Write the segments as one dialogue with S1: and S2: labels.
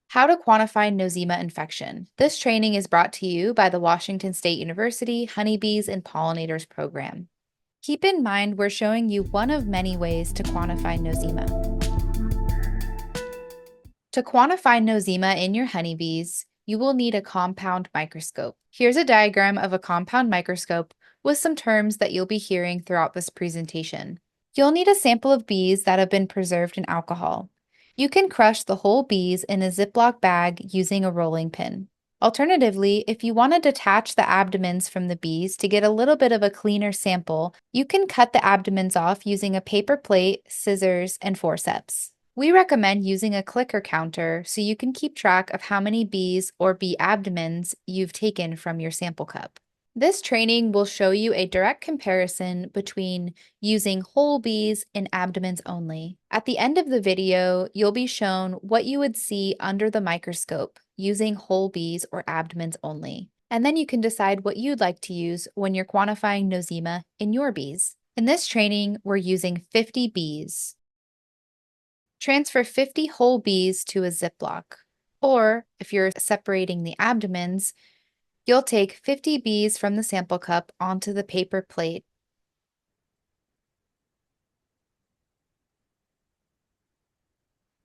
S1: How to quantify Nosema infection. This training is brought to you by the Washington State University Honeybees and Pollinators Program. Keep in mind we're showing you one of many ways to quantify Nosema. To quantify Nosema in your honeybees, you will need a compound microscope. Here's a diagram of a compound microscope with some terms that you'll be hearing throughout this presentation. You'll need a sample of bees that have been preserved in alcohol. You can crush the whole bees in a Ziploc bag using a rolling pin. Alternatively, if you want to detach the abdomens from the bees to get a little bit of a cleaner sample, you can cut the abdomens off using a paper plate, scissors, and forceps. We recommend using a clicker counter so you can keep track of how many bees or bee abdomens you've taken from your sample cup. This training will show you a direct comparison between using whole bees and abdomens only. At the end of the video, you'll be shown what you would see under the microscope using whole bees or abdomens only. And then you can decide what you'd like to use when you're quantifying Nosema in your bees. In this training, we're using 50 bees. Transfer 50 whole bees to a Ziploc. Or, if you're separating the abdomens, you'll take 50 bees from the sample cup onto the paper plate.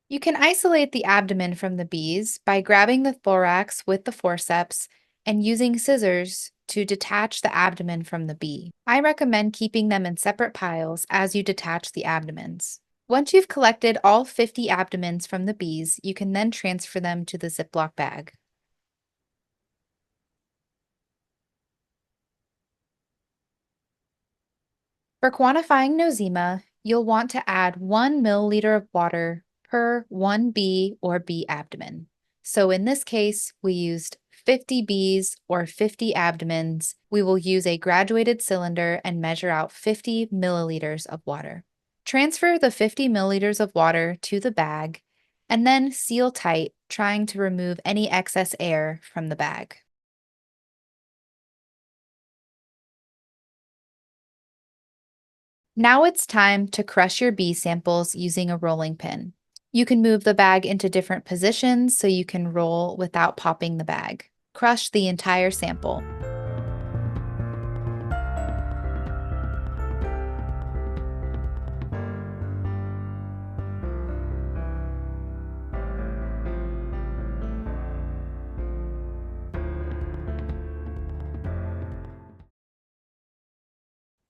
S1: You can isolate the abdomen from the bees by grabbing the thorax with the forceps and using scissors to detach the abdomen from the bee. I recommend keeping them in separate piles as you detach the abdomens. Once you've collected all 50 abdomens from the bees, you can then transfer them to the Ziploc bag. For quantifying Nosema, you'll want to add 1 milliliter of water per 1 bee or bee abdomen. So in this case, we used 50 bees or 50 abdomens. We will use a graduated cylinder and measure out 50 milliliters of water. Transfer the 50 milliliters of water to the bag and then seal tight, trying to remove any excess air from the bag. Now it's time to crush your bee samples using a rolling pin. You can move the bag into different positions so you can roll without popping the bag. Crush the entire sample.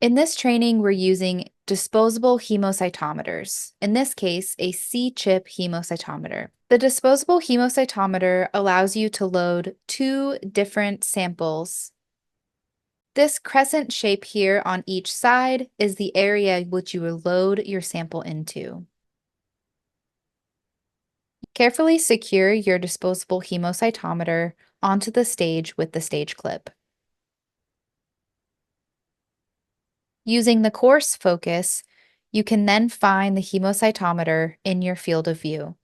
S1: In this training, we're using disposable hemocytometers, in this case, a C-chip hemocytometer. The disposable hemocytometer allows you to load 2 different samples. This crescent shape here on each side is the area which you will load your sample into. Carefully secure your disposable hemocytometer onto the stage with the stage clip. Using the coarse focus, you can then find the hemocytometer in your field of view.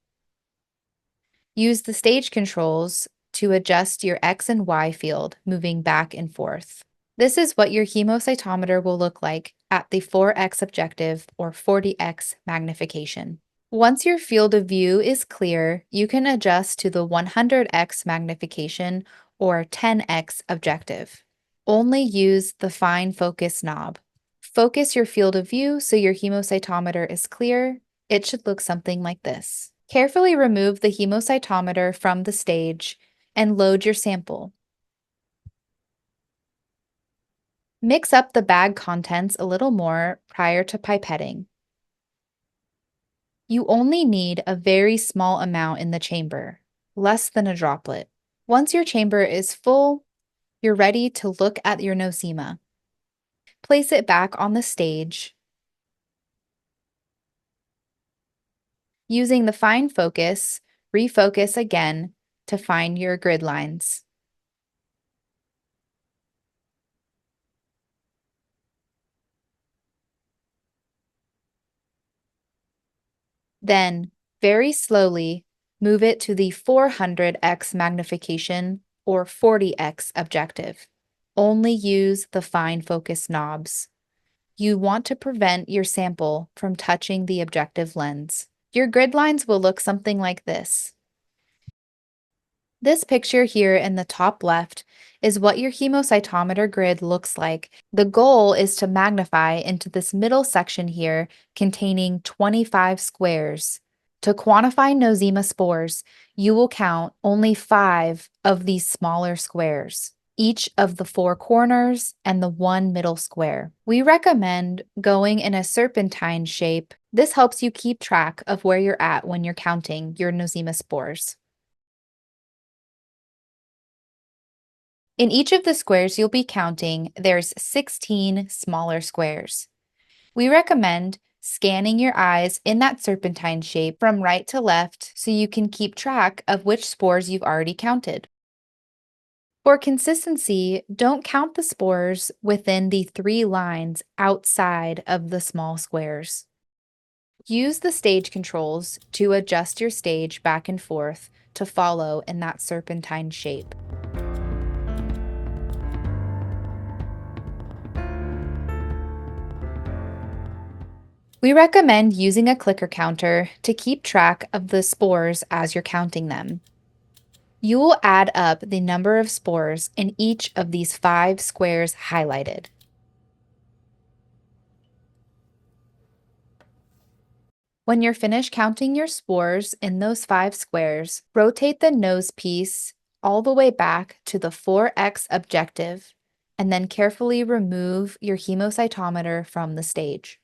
S1: Use the stage controls to adjust your X and Y field, moving back and forth. This is what your hemocytometer will look like at the 4x objective or 40x magnification. Once your field of view is clear, you can adjust to the 100x magnification or 10x objective. Only use the fine focus knob. Focus your field of view so your hemocytometer is clear. It should look something like this. Carefully remove the hemocytometer from the stage and load your sample. Mix up the bag contents a little more prior to pipetting. You only need a very small amount in the chamber, less than a droplet. Once your chamber is full, you're ready to look at your nosema. Place it back on the stage. Using the fine focus, refocus again to find your grid lines. Then, very slowly, move it to the 400x magnification or 40x objective. Only use the fine focus knobs. You want to prevent your sample from touching the objective lens. Your grid lines will look something like this. This picture here in the top left is what your hemocytometer grid looks like. The goal is to magnify into this middle section here containing 25 squares. To quantify Nosema spores, you will count only 5 of these smaller squares, each of the 4 corners and the 1 middle square. We recommend going in a serpentine shape. This helps you keep track of where you're at when you're counting your Nosema spores. In each of the squares you'll be counting, there's 16 smaller squares. We recommend scanning your eyes in that serpentine shape from right to left so you can keep track of which spores you've already counted. For consistency, don't count the spores within the 3 lines outside of the small squares. Use the stage controls to adjust your stage back and forth to follow in that serpentine shape. We recommend using a clicker counter to keep track of the spores as you're counting them. You will add up the number of spores in each of these 5 squares highlighted. When you're finished counting your spores in those 5 squares, rotate the nose piece all the way back to the 4x objective, and then carefully remove your hemocytometer from the stage.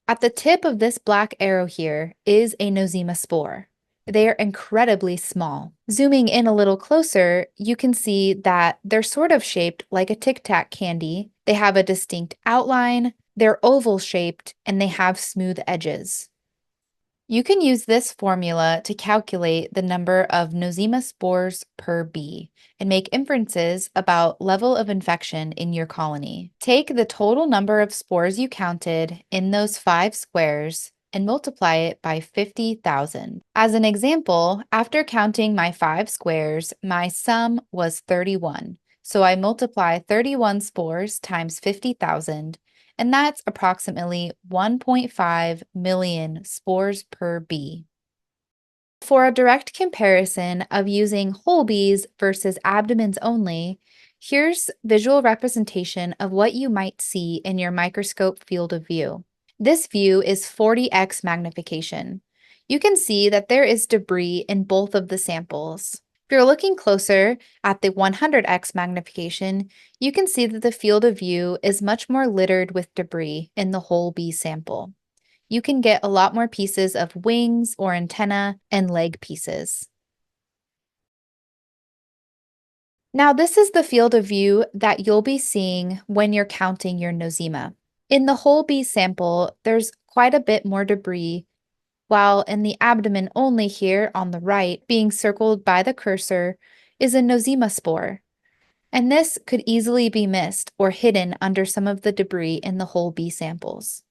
S1: At the tip of this black arrow here is a Nosema spore. They are incredibly small. Zooming in a little closer, you can see that they're sort of shaped like a Tic Tac candy. They have a distinct outline, they're oval shaped, and they have smooth edges. You can use this formula to calculate the number of Nosema spores per bee and make inferences about level of infection in your colony. Take the total number of spores you counted in those 5 squares and multiply it by 50,000. As an example, after counting my 5 squares, my sum was 31. So I multiply 31 spores times 50,000, and that's approximately 1.5 million spores per bee. For a direct comparison of using whole bees versus abdomens only, here's visual representation of what you might see in your microscope field of view. This view is 40x magnification. You can see that there is debris in both of the samples. If you're looking closer at the 100x magnification, you can see that the field of view is much more littered with debris in the whole bee sample. You can get a lot more pieces of wings or antenna and leg pieces. Now, this is the field of view that you'll be seeing when you're counting your Nosema. In the whole bee sample, there's quite a bit more debris, while in the abdomen only here on the right, being circled by the cursor, is a Nosema spore. And this could easily be missed or hidden under some of the debris in the whole bee samples.